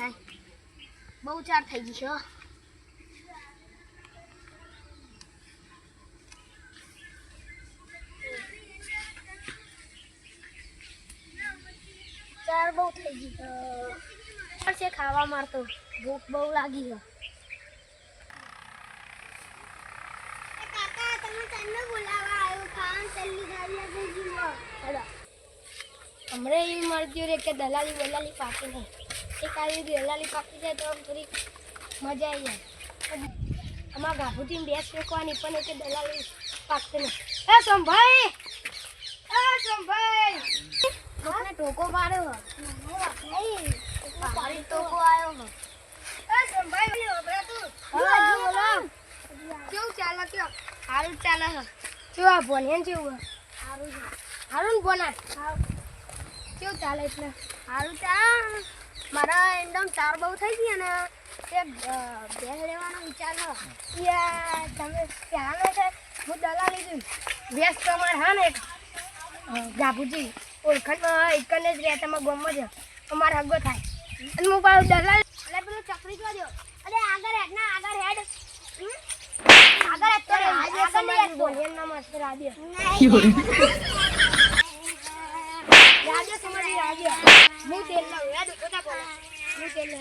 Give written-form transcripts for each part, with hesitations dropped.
હાય બહુ ચાર થઈ ગઈ છે ચાર બહુ થઈ ગઈ છે ખાવા મારતો ભૂખ બહુ લાગી છે કાકા તમે તને બોલાવા આવ્યો ખાન ચલ્લી ગાડી લઈ ગયો હેલો हमरे ये मर्जी रे के दलाली बलाली पाकी नहीं एक आई दलाली पाकी जाए तो हम थोड़ी मजा आई है हमारा गाभूती में बेस रखवानी पण के दलाली पाकते नहीं ए संभाई મને ટોકો માર્યો નહીં પાણી ટોકો આવ્યો હો એ સંભાઈ ઓબરા તું હા બોલો કેવું ચાલે કયો સારું ચાલે છે કેવા ભણ્યા કેવું સારું છે સારું ને ભણા કેવું ચાલે એટલે સારું ચાલ મારા એકદમ ચાર બહુ થઈ ગઈ અને એક બેન લેવાનો વિચાર છે યાર તમે ચાલે છે હું દલાલી છું બેસ તમારે હા ને ગાભુજી ઓળખાણમાં એકને જ રહ્યા તમારા ગામમાં છે અમારે હગો થાય અને હું પાછું દલાલ એટલે પેલું ચકરી જો દો અરે આગળ હેડ ના આગળ હેડ આગળ હેડ તો આગળ બોલિયન ના મસ્ત રાડ્યો રાડ્યો સમજી રાડ્યો હું તેલ લાવ યાદ ઓટા બોલ હું તેલ લે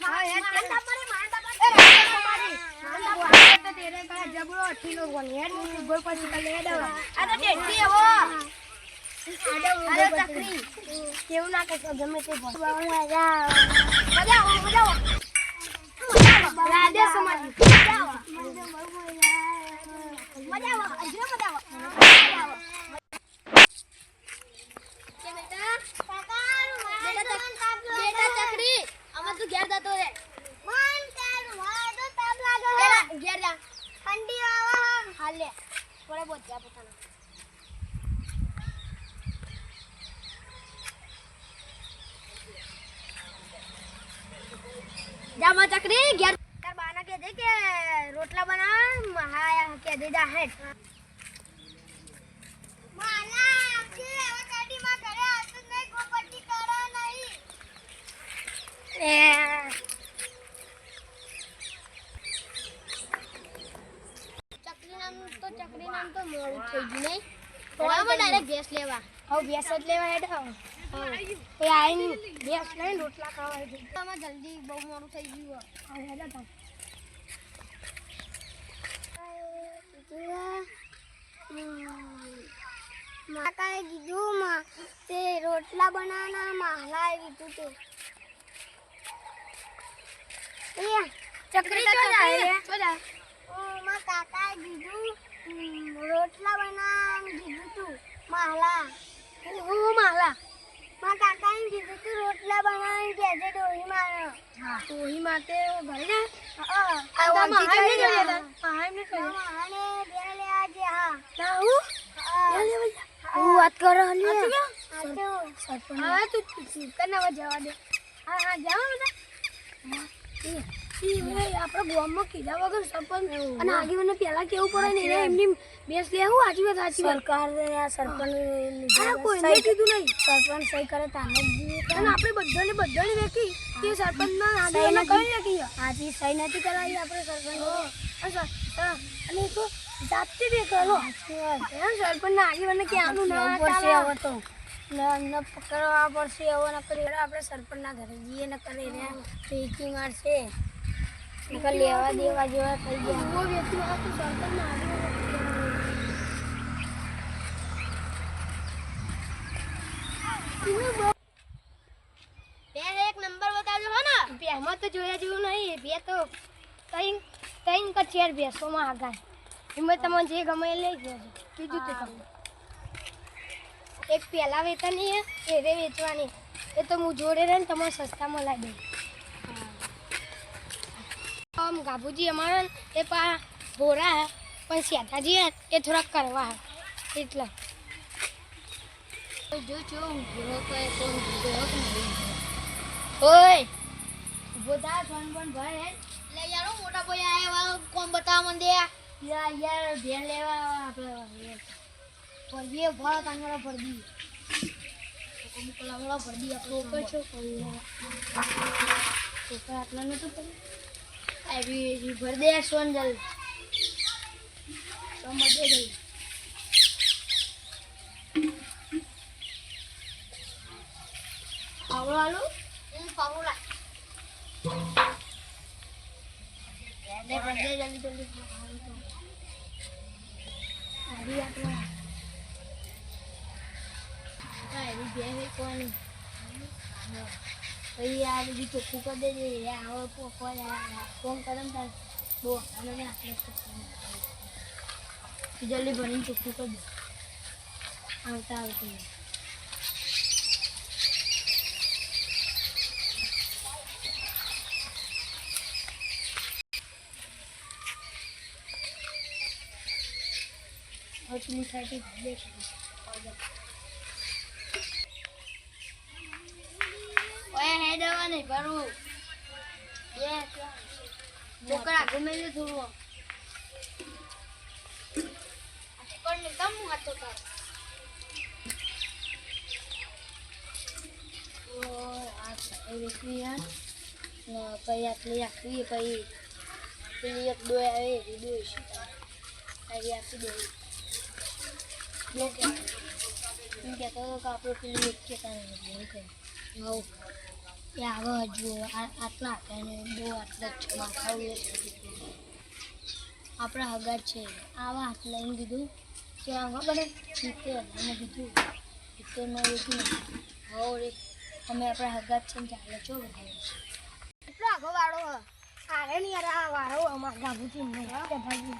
હા યાર તેલ તમારે માર બાબા તો તેરે કા જબરો અઠીનો બોલ યાર હું ઉપર પછી કલે દવા આ તો ટેટી હો અરે ચકરી કેવું ના કે ગમે તે બોલ મજા રાડ્યો સમજી મજા અજરો મજા કે બેટા બેટા ચકરી આમાં તું ઘેર જતો રે મન કાન વાદો તાપ લાગે પેલા ઘેર જા ઠંડી આવા હાલે થોડે બોલ જા પોતાના જા માં ચકરી ઘેર તાર બાના કે દે કે રોટલા બના હા કે દે જા હેડ માલા કે હવે કાડી માં ઘરે આતો નહીં ગોપટી કરો નહીં ચકરી નામ તો મોડું થઈ ગયું નહીં થોડા ડાયરેક્ટ ગેસ લેવા હવે ગેસ જ લેવા હેડ એ આઈને ગેસ લઈને રોટલા ખાવા હેડ આમાં જલ્દી બહુ મોડું થઈ ગયું હવે હેડ તા માતાએ કીધું તે રોટલા બનાવવાના મહાલાએ કીધું તે ચકરી ચો જા માં કાકાએ કીધું રોટલા બનાવવાનું કીધું તું મહાલા મહાલા માં કાકાએ કીધું તું રોટલા બનાવવાનું કહેજે ડોહી મારે હા ડોહી માટે ઘરે જા હા આ મહાને જોયા મહાને બે લેવા જે હા ના હું વાત કરો ને હા તું કના જવા દે હા હા જાવ બેટા આપણે ગામમાં કીધા વગર સરપંચ અને આગેવાને પહેલા કેવું પડે ને એમની બેસ લેવું સાચી વાત સાચી સરકાર સરપંચ કોઈ કીધું નહીં સરપંચ સહી કરે તાને અને આપણે બધાને વેકી કે સરપંચના આગેવાને કરી નાખી આજી સહી નથી કરાવી આપણે સરપંચ અને તો જાતે બે કરો સરપંચના આગેવાને કે આનું ના પડશે હવે તો ન પકડવા પડશે હવે ન કરી આપણે સરપંચના ઘરે જઈએ ન કરે ને પીકી મારશે લેવા દેવા જેવા થઈ ગયા વો વ્યક્તિ આ તો સરપંચના આગેવાને એક નંબર બતાવજો હો ને બેમાં તો જોયા જેવું નહીં બે તો ત્રણ કે ચાર બેસોમાં આગળ એમાં તમને જે ગમે એ લઈ જજો બીજું તો તમને એક પહેલા વેચવાની એ વેચવાની એ તો હું જોડે રહે ને તમારે સસ્તામાં લાવી દઉં આમ ગાભુજી અમારા એ પા ભોરા પણ શેઠાજી એ થોડાક કરવા એટલે જો છો ભૂરો તો એ કોણ ભૂરો નહીં ઓય ઉભો થા ફોન ભાઈ લે યાર મોટા ભાઈ આયા કોમ બતાવવા માંડે યાર ભેણ લેવા આપણે પર બે ભળ કાંગરો પર દી મોકલાવડા ભરદી આપણો શું કહ્યું આટલા નતું કર્યું આવી ભર દે સોન જલ્દી તો મજે ગઈ પાવડો આલો પાવડો લા દે ભર દે જલ્દી આવી આટલા આવી બે કોણ ભાઈ આ બધી ચોખ્ખું કરી દેજે આવે ફોન કરમ તાર બહુ અને જલ્દી ભરીને ચોખ્ખું કરી દે આવતા આવતું હચની સાથે દેખ ઓય હે દવા નહીં ભરું એ બોકડા ગમે તે થોડું કોણ ને કમ હાથો કર ઓ આ એ વિક્રિયા પછી આટલી આખી પછી પેલી એક દો આવે એ દો છે આવી આપી દે એમ કહેતો હતો કે આપણે પેલી એક કહેતા નથી કે હવ એ આવે હજુ આટલા હતા એને બહુ આટલા જ માથા આપણા હગા છે આવા હાથ લઈને કીધું કે આમાં બને 70 અને કીધું 70માં વેચી નથી હવે અમે આપણા હગા જ છે ને ચાલે છો બધા એટલો આગો વાળો આરે નહીં યાર આ વાળો અમારા ગાભુથી નહીં કે ભાગી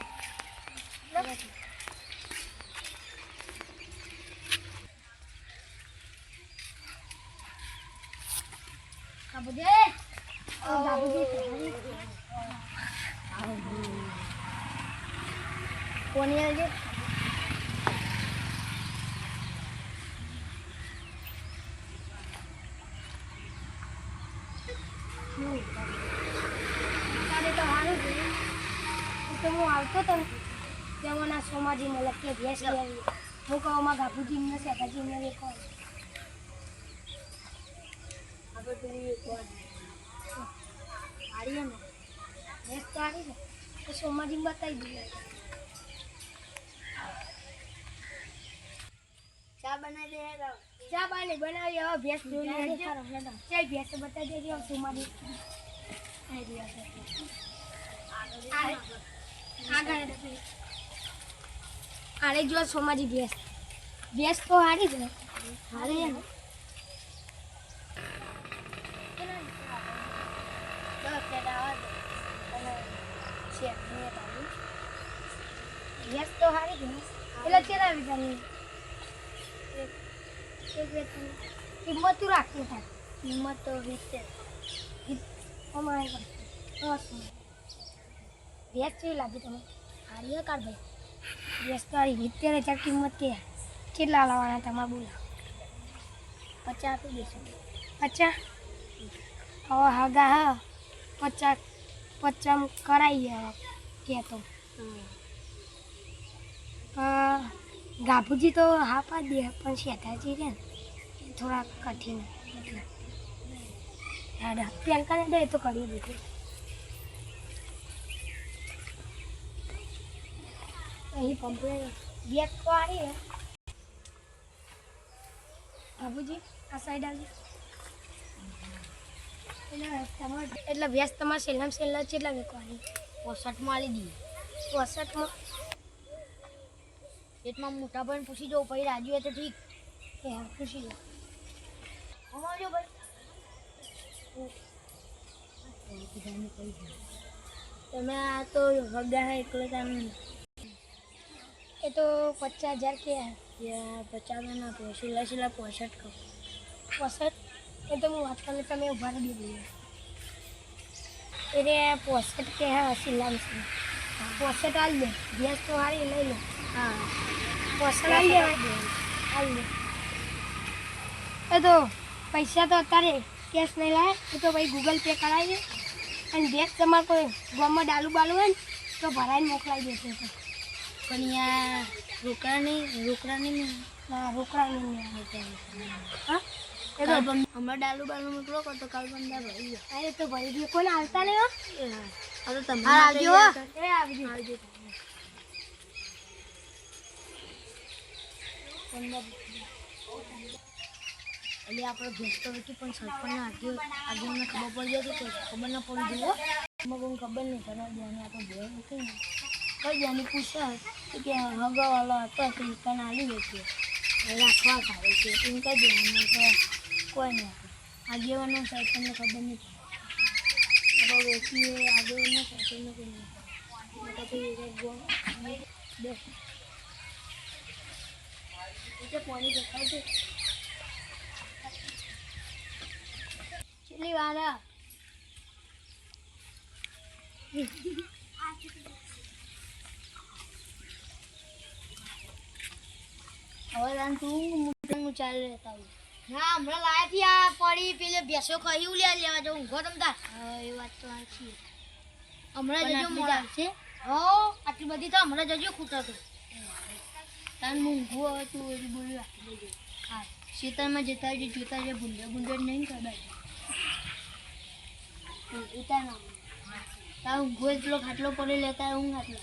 Kabude. Kabude. Konia aja. Tadi tu haru tu. Itu mau auto tu. Yang mana somaji melaki biasa dia. Muka oma gabuji ni siapa je ni rekod. આપણે પેલી આડીએ ને ભેંસ તો આડી ને તો સોમાજી બતાવી દઈએ ચા બનાવી દે ચા પાણી બનાવી હવે ભેંસ જોઈ ચાલ ભેંસ બતાવી દેજો સોમાજી આડે જો સોમાજી ભેંસ તો હારી જ ને હારી ને Yes, તો હારી ગઈ એટલે કેટલા વિચારી કિંમત તું રાખી થાય કિંમત તો 20 અમારે ભેંસ કેવી લાગી તમે હારી કાઢ ભાઈ ભેંસ તો હારી 70,000 કિંમત કે કેટલા લાવવાના તમારે બોલો 50 આપી દેશો 50 હવે હગા હા 50 કરાવીએ કે તો ગાભુજી તો હા પાડી દે પણ શેઠાજી છે ને એ થોડા કઠિન એટલે પેન કાર્ડ દે તો કરી દીધું અહીં કમ્પ્લેટ ગેસ તો આવી ગાભુજી આ સાઈડ આવી એટલે ભેંસ તમારે છેલ્લા કેટલા વેચવાની 65માં આલી દઈએ 65માં એટલામાં મોટા ભાઈને પૂછી જવું પછી રાજી હોય તો ઠીક કે હા પૂછી જાઉં અમારજો ભાઈ તમે આ તો વગા એકલો તમે એ તો 50,000 કે 50 ના આપો છેલ્લા 65 કહો 65 એ તો હું વાત કરું તમે ઉભા રહી દઈએ એટલે 65 કે હા છેલ્લા 65 હાલ દે ભેંસ તો હારી લઈ લો હા 65 લઈ લેવાય હાલ દે એ તો પૈસા તો અત્યારે કેશ નહીં લાવે એ તો ભાઈ ગૂગલ પે કરાવી દે અને ભેંસ તમારે કોઈ ગામમાં ડાલું બાલું હોય ને તો ભરાઈને મોકલાવી દેશે તો પણ અહીંયા રોકડા નહીં હા રોકડા નહીં હા હમણાં ડાલુ બાલુ મોકલો તો કાલ બંદા ભરી જાય. અરે તો ભરી દે, કોઈને આવતા નહીં હો. હા તો તમે આવજો. એ આવજો. એટલે આપણે ભેંસ તો હતી પણ સરપંચને આગળ ખબર પડી જાય તો ખબર ના પડી જુઓ. એમાં કોઈ ખબર નહીં કરે બેને આપણે ભેંસ મૂકી ને કઈ બેને પૂછે કે હગાવાલો હતો તો દુકાન આવી વેચીએ રાખવા ખાવે છે એમ કહી દેવાનું તો કોઈ નહીં આગેવાનો સરપંચને ખબર નહીં પડે આપણે વેચીએ આગેવાનો સરપંચને કોઈ નહીં પડે પાણી દેખાય છે કેટલી વાર હવે તું ચાલી રહેતા ના હમણાં લાયાથી આ પડી પેલે ભેંસો કહી લેવા જવું ઊંઘો તમતા એ વાત તો સાચી હમણાં જજો મોડા છે હો આટલી બધી તો હમણાં જજો ખૂટા તો તાન ઊંઘું હવે તું એવી બોલી રાખી દેજો હા શીતળમાં જતા જોતા જે ભૂંડે નહીં ખબર ઉતા ના તાર ઊંઘો એટલો ખાટલો પડી લેતા ઊંઘ આટલો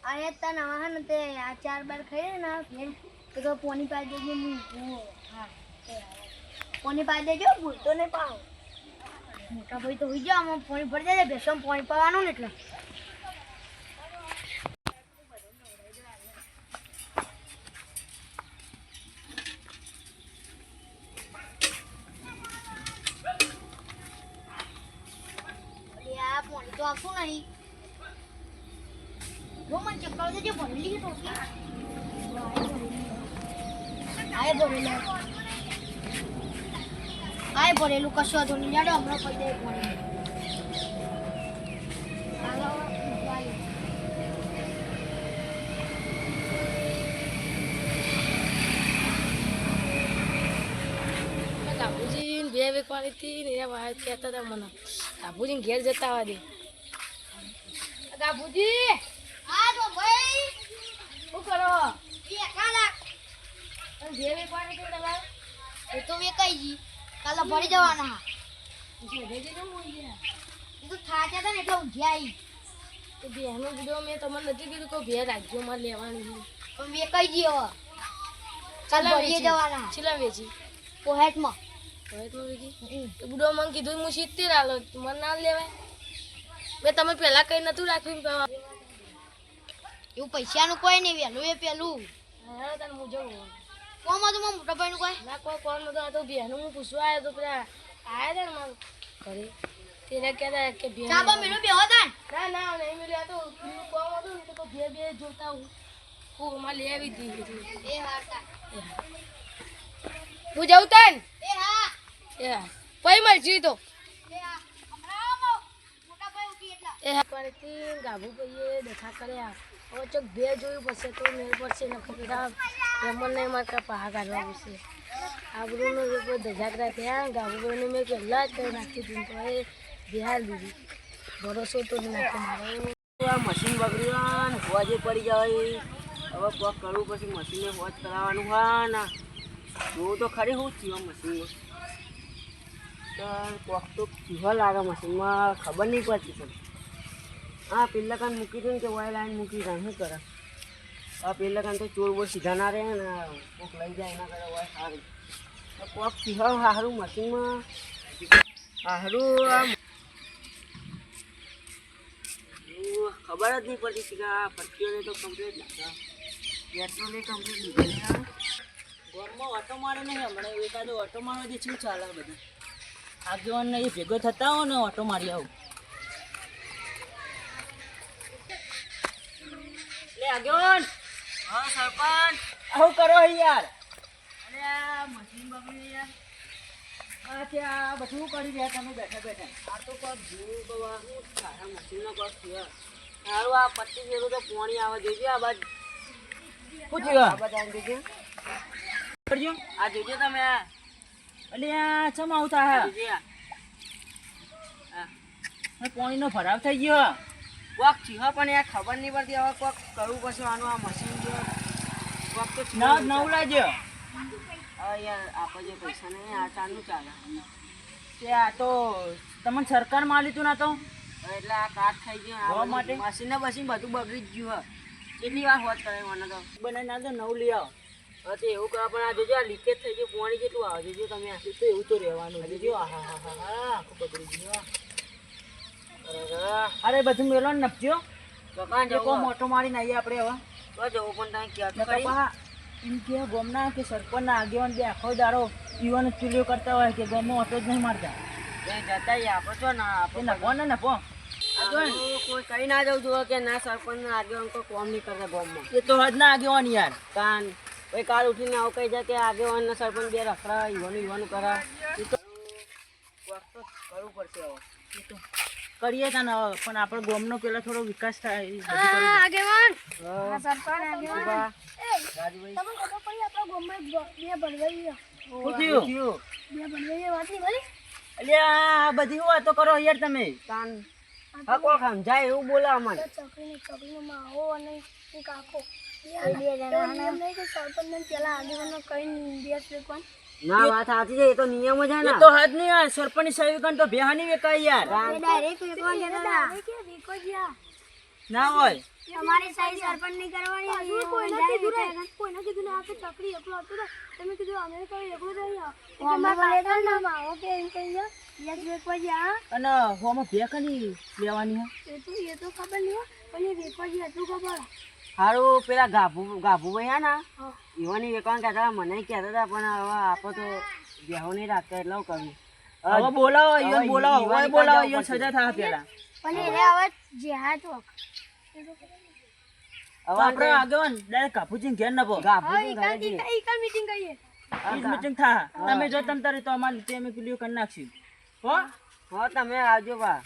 અરે તા નવા ને તે આ 4 બાર ખાઈ ને ફેર તો પોની પાઈ દેજો હા પોની પાઈ દેજો ભૂલતો નહીં પાવ મોટા ભાઈ તો હોઈ જાવ આમાં પોણી ભરી જાય ભેંસો પોણી પાવાનું ને એટલે આ પોણી તો આપું નહીં वो मन चक्कर से जो भरली है तो आए भरेलू कशो तो नहीं जाडो हमरा कोई दे कोनी हालो भाई बाबूजी બે વેકવાની હતી ને એ વાત કહેતા હતા મને બાબુજી ઘેર જતા આવા દે બાબુજી આ તો ભાઈ શું કરો એ કાલા બે વેકવાની તો તમારે એ તો વેકાઈ જી કાલે ભરી જવાના એ તો થાક્યા હતા ને એટલે ઊંઘી આવી તો બેનો વિડીયો મેં તમને નથી કીધું કે બે રાખજો મારે લેવાની પણ વેકાઈ જી હવે કાલે ભરી જવાના છેલ્લા વેચી પોહેટમાં પોહેટમાં વેચી તો બુડો મને કીધું હું 70 આલો મને ના લેવાય મેં તમે પહેલા કઈ નતું રાખ્યું એવું પૈસાનું કોઈ નહીં વહેલું એ પેલું હા તને હું જવું કોમ હતું મારા મોટા ભાઈનું કોઈ ના કોઈ કોણ નતો આ તો બેનું હું પૂછવા આવ્યો તો પેલા આવ્યા હતા ને મારા ઘરે તેને કહેતા કે બે ચાબા મેળો બેહો તાન ના ના નહીં મળ્યા તો કોમ હતું ને તો બે જોતા હું માં લઈ આવી હતી એ હારતા હું જઉં તન એ હા પઈ મળજી તો એ હા હમણાં મોટા ભાઈ ઉઠી એટલા એ હા પરથી ગાભુ ભાઈએ દેખા કર્યા હવે ચોક બે જોયું પડશે તો મેળ પડશે ને પેલા રમણ નહીં મારતા પહા કાઢવા પડશે આબરૂનો જે કોઈ ધજાક રાખ્યા ગાભુ ભાઈને મેં પહેલાં જ કહી નાખી દીધું તો એ બિહાર દીધી ભરોસો તો જ નાખે મારો આ મશીન બગડ્યું ને હોજે પડી જાય હવે કોક કરવું પછી મશીનને હોજ કરાવવાનું હા ના જોવું તો ખરી હું થયું મશીનમાં તો કોક તો ચીહો લાગે મશીનમાં ખબર નહીં પડતી પણ હા પેલા કાન મૂકી દઉં ને કે વાય લાઈન મૂકી જાય શું કરે આ પેલા કાન તો ચોર બોર સીધા ના રહે ને કોક લઈ જાય એના કરે વાય સારું કોક ચીહો સારું મશીનમાં સારું આમ ખબર જ નહીં પડતી કે આ ફટકીઓને તો કમ્પ્લીટ નાખા પેટ્રોલે કમ્પ્લીટ નીકળ્યા ગોરમાં ઓટો મારે નહીં હમણાં એકાદો ઓટો મારવા દે શું ચાલે બધા આગેવાનને એ ભેગો થતા હો ને ઓટો મારી આવું લે આગેવાન હા સરપંચ આવું કરો યાર અરે આ મશીન બગડી યાર આ ત્યાં બધું કરી રહ્યા તમે બેઠા બેઠા આ તો કોક જોયું તો સારા મશીનનો કોક થયો સારું આ 25 જેવું તો પાણી આવે જોઈજો આ બાજુ શું થયું આ બાજુ આવી જોઈજો કરજો આ જોઈજો તમે એટલે આ ચમ આવતા હા હા પાણીનો ભરાવ થઈ ગયો કોક થયો પણ યાર ખબર નહીં પડતી હવે કોક કરવું પડશે આનું આ મશીન જો કોક તો નવ લાગ્યો હવે યાર આપણે જે પૈસા નહીં આ ચાલુ ચાલે તે આ તો તમને સરકારમાં આલ્યું તું ના તો હવે એટલે આ કાટ થઈ ગયું હોવા માટે? મશીન બધું બગડી જ ગયું હે કેટલી વાર હોત કરે મને તો બનાવીને આલ દો નવું લઈ આવો હવે તો એવું કરવા પણ આ જોજો આ લીકેજ થઈ ગયું પાણી જેટલું આવે જોજો તમે એ તો એવું તો રહેવાનું જોજો આહા હા હા હા આખું બગડી ગયું અરે બધું મેલો ને નપજો તો કાં જે જવું મોટો મારીને આવીએ આપણે હવે તો જવું પણ તમે ક્યાં નકર પાછા એમ કે ગોમના કે સરપંચના આગેવાન બે આખો દાડો પીવાનો ચૂલ્યો કરતા હોય કે ગોમમાં ઓટો જ નહીં મારતા જતા આપણે છો ને એ આપણે નફો ને નફો કોઈ કઈ ના જવું જોઈએ કે ના સરપંચ ના આગેવાન કોઈ કોમ નહીં કરતા ગામમાં એ તો હદ ના આગેવાન યાર કાન કોઈ કાલ ઉઠીને આવું કહી જાય કે આગેવાન ના સરપંચ બે રખડા યુવાનું કરા એ તો કોક તો કરવું પડશે હવે એ તો કરીએ તા ને હવે પણ આપણે ગોમનો પેલા થોડો વિકાસ થાય એ બધું હા, કરવું આગેવાન હા, સરપંચ આગેવાન ઉભા. તમને ખબર પડી આપણા ગામમાં બે ભણવાઈ શું થયું? બે ભણવાઈ વાત નહીં ભલી અલ્યા આ બધી શું વાતો કરો યાર તમે કાન હા કોક સમજાય એવું બોલે અમને ચકલીનો માવો અને એક આખો બે જણા કે સરપંચને પેલા આગેવાનો કઈ બેસ વેકવાન ના વાત સાચી છે એ તો નિયમ જ છે ને એ તો હદ નહીં યાર સરપંચની સહી કન તો બેહાની વેકાય યાર ડાયરેક્ટ વેકવાન જતા કે વેકો જ્યા ના હોય તમારી સહી સરપંચ ની કરવાની કોઈને કીધું ના કે ચકલી એકલો હતો ને તમે કીધું અમે કોઈ એકલો જ આવ્યા તમારા ના માવો કે એમ કહી યસ વેકવા જ્યા અને હોમાં ભેકની લેવાની હે એ તો ખબર નહીં પણ એ વેકવા જ્યા એટલું ખબર હારું પેલા ગાભુભાઈ હે ને ઈવાની વેકવાન કહેતા હતા, મને કહેતા હતા પણ હવે આપણે તો બેહો નહીં રાખતા એટલે હું કર્યું હવે બોલાવો ઈવન હવે બોલાવો ઈવન હવે બોલાવો કાઢવા ઈવન સજા થાય પેલા પણ એ હવે જેહાદ વખ હવે આપણે આગેવાન ડાયરેક્ટ કાપુજીને ઘેર નપો ગાભુભાઈ ઘરે જઈએ. ઈકલ મીટિંગ કરીએ ઈ જ મીટિંગ થા તમે જો તમ તારે તો અમારી રીતે અમે પેલું કરી નાખશું હો હા તમે આવજો બા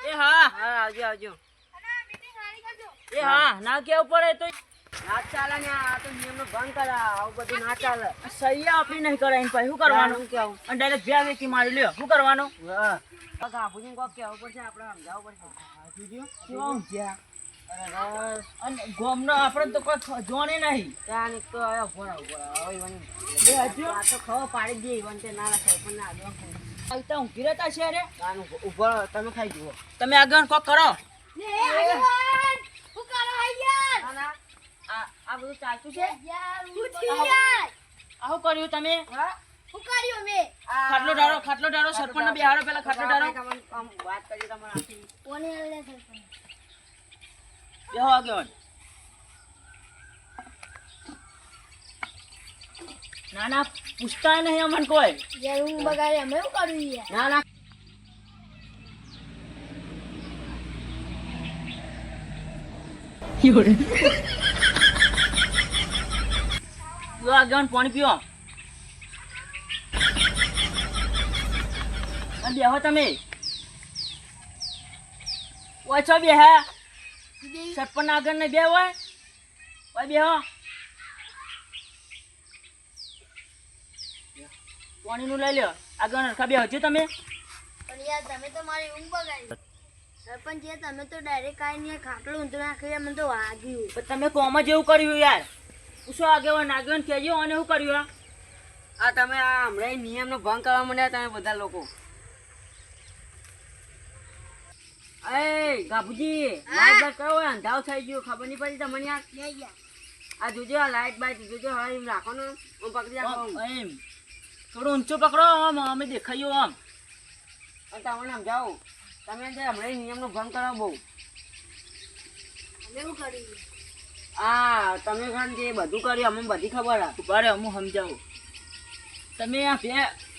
એ હા હા આવજો આવજો એ હા ના કેવું પડે તો ના ચાલે ને આ તો નિયમનો ભંગ કરે આવું બધું ના ચાલે સહી આપણી નહીં કરાય પછી શું કરવાનું કેવું અને ડાયરેક્ટ બે વેકી મારી લ્યો શું કરવાનું ગાભુજી કોક કહેવું પડશે આપણે સમજાવવું પડશે કેવા ઊંઘ્યા? અને ગોમનો આપણે તો કોઈ જોણે નહીં ત્યાં એક તો હવે ઉભો રહો, હવે ઈવન બે હજુ આ તો ખબર પાડી દે ઈવન તે ના રાખે પણ ના આગળ આવતા ઊંઘી રહેતા છે રે ઉભો રહો, તમે ખાઈ જુઓ તમે આગળ કોક કરો ને આગેવાન હું કરો યાર ના ના આ બધું ચાલતું છે યાર હું થી યાર આવું કર્યું તમે હું કર્યું મે ખાટલો ડાળો સરપંચ બેહાડો પેલા ખાટલો ડાળો તમને આમ વાત કરી તમારે આખી કોને આલે સરપંચ બેહો આગળ ના ના પૂછતા નહીં અમને કોઈ યાર હું બગાડે અમે શું કર્યું યાર ના ના જો આગળ પાણી પીવો અને બેહો તમે ઓછો બેહે સરપંચ આગળ ને બે હોય બેહો પાણીનું લઈ લ્યો આગળ નરખા બે હજુ તમે પણ યાર તમે તો મારી ઊંઘ બગાડી સરપંચ યાર તમે તો ડાયરેક્ટ આવીને ખાટલો ઊંધું નાખી મને તો વાગ્યું પણ તમે કોમ જ એવું કર્યું યાર પૂછો આગેવાન કહેજો અને શું કર્યું આ તમે આ હમણાં નિયમનો ભંગ કરવા માંડ્યા તમે બધા લોકો એ ગાભુજી લાઈટ બાઈટ કરો અંધાવ થઈ ગયું ખબર નહીં પડી તમને યાર આ જોજો આ લાઈટ બાઈટ જોજો હવે એમ રાખો ને હું પકડી રાખો એમ થોડું ઊંચું પકડો આમ અમે દેખાયું આમ અને તમને સમજાવું તમે જે હમણાં નિયમનો ભંગ કરો બહુ અમે શું કર્યું આ તમે ખાન જે બધું કર્યું અમને બધી ખબર હા ઉભા રહો હું સમજાવું તમે આ બે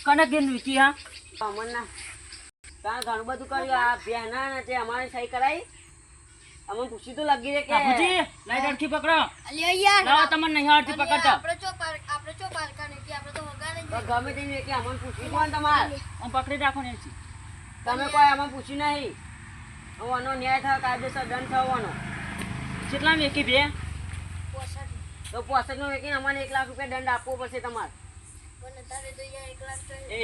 કને ગેન વીકી હા અમરના ત્યાં ઘણું બધું કર્યું આ બેના ને તે અમારે સહી કરાવી અમને પૂછ્યું તો લાગી રે કે બાપુજી લાઈટ અડકી પકડો અલ્યા યાર લાવો તમને નહીં અડકી પકડતા આપણે ચો પારકા નથી આપણે તો વગાડે તો ગમે તે કે અમને પૂછ્યું કોણ તમારે આમ પકડી રાખો ને તમે કોઈ અમને પૂછ્યું નહીં હું આનો ન્યાય થયો કાયદેસર દંડ થવાનો કેટલા વેકી બે તો 65 નો વેકીને અમને 1 લાખ રૂપિયા દંડ આપવો પડશે તમારે પણ તારે તો યાર 1 લાખ તો એ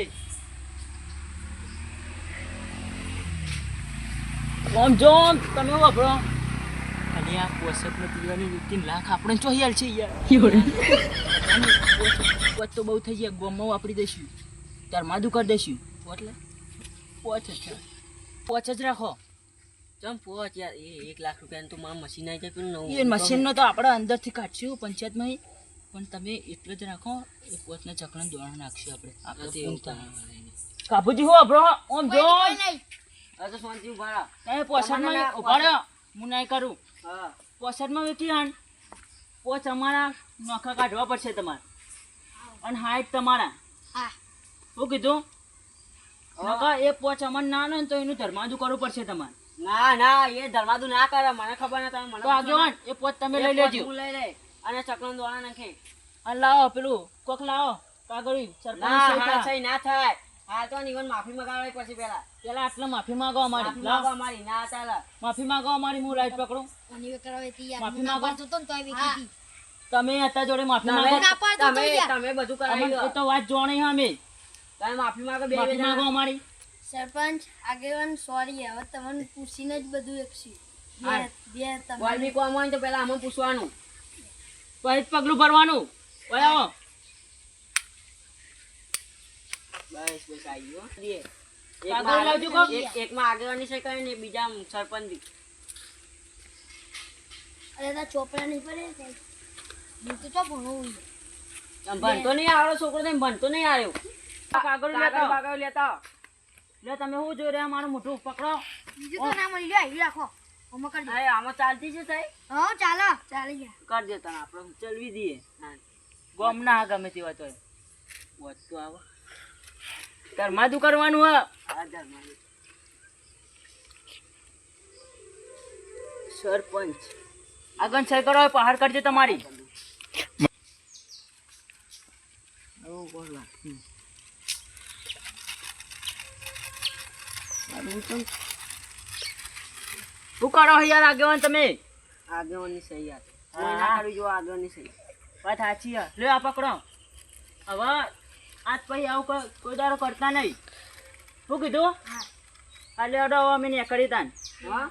આમ જો તમે વાપરો અને આ પોસતને પીવાની વ્યક્તિને લાખ આપણે ચો યાર છે યાર પોચ તો બહુ થઈ ગયા ગોમમાં વાપરી દઈશું ધર્માદુ કરી દઈશું એટલે પોચ જ રાખો ચમ પોચ યાર એ 1 લાખ રૂપિયાનું તો મારું મશીન આવી જાય પેલું નવું એ મશીનનો તો આપણે અંદરથી કાઢશું પંચાયતમાં પણ તમે એટલો જ રાખો એ પોચના ચકડા દોણા નાખશું આપણે કાબુજી હો બ્રો ઓમ જો આ તો શાંતિ ઉભા રહો. તમે પોસતમાં ઉભા રહો હું નહીં કરું હા પોસતમાં વેચી આણ પોચ અમારા નોખા કાઢવા પડશે તમારે અને હાઈટ તમારા હા શું કીધું નકા એ પોચ અમારે ના લો ને તો એનું ધર્માદુ કરવું પડશે તમારે ના ના એ ધર્માદુ ના કરે મને ખબર ના તમે મને તો આગેવાન એ પોચ તમે લઈ લેજો હું લઈ લે અને ચકલો દોણા નાખે અને લાવો પેલું કોક લાવો કાગળ ના સરપંચ હા સહી ના થાય હા તો નિવન માફી મગાવવી પડશે પેલા પેલા આટલા માફી માંગો અમારી માફી લાવો માંગો અમારી ના ચાલે માફી માંગો અમારી હું લાઈટ પકડું અને કરાવે તી યાર માફી હું ના માંગો. પાડતો તો ને તોય વીકી તી તમે હતા જોડે માફી માંગો ના પાડતો તો તમે યાર. તમે બધું અમને કરાવી એ તો વાત જોણી અમે તમે માફી માંગો બે માફી માંગો અમારી સરપંચ આગેવાન સોરી હવે તમને પૂછીને જ બધું એકસી હા. બે તમે વાલ્મી કોમ હોય ને તો પેલા આમાં પૂછવાનું તો એ જ પગલું ભરવાનું બરાબર બસ બસ આવી ગયો દે કાગળ લાવજો કોક. એકમાં આગેવાની છે કઈ ને બીજા સરપંચ બી અરે તા ચોપડા નહીં પડે હું તો ભણવું આમ ભણતો નહીં આવ્યો છોકરો તો એમ ભણતો નહીં આવ્યો કાગળ લેતા આવો. કાગળ લેતા આવો. લે તમે શું જોઈ રહ્યા મારું મોઢું પકડો બીજું તો ના મળી જાય રાખો અમે કરી અરે આમાં ચાલતી છે સાહેબ હા ચાલો ચાલી ગયા કરી દેતા આપણે ચલવી દઈએ હા ગોમ ના ગમે તેવા તો વોચ તો આવો ધર્માદુ કરવાનું હા આ ધર્માદુ. સરપંચ આગળ સહી કરો પહાડ કરજો તમારી આવું બોલવા શું કરો યાર આગેવાન તમે આગેવાની સહી યાર હા. કોઈ ના કરવી જો આગળની સહી વાત સાચી હે લે આ પકડો હવે આજ પછી આવું કોઈ દારો કરતા નહીં શું કીધું આ લે અડો અમે ને કરી તાન હા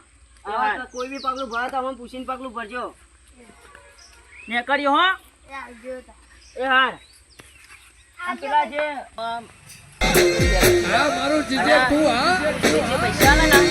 હા. હવે તો કોઈ બી પગલું ભરે તો અમે પૂછીને પગલું ભરજો ને કર્યો હો એ આવજો તા એ હાર આ પેલા જે મારું જીજે તું હા જે પૈસા ને ના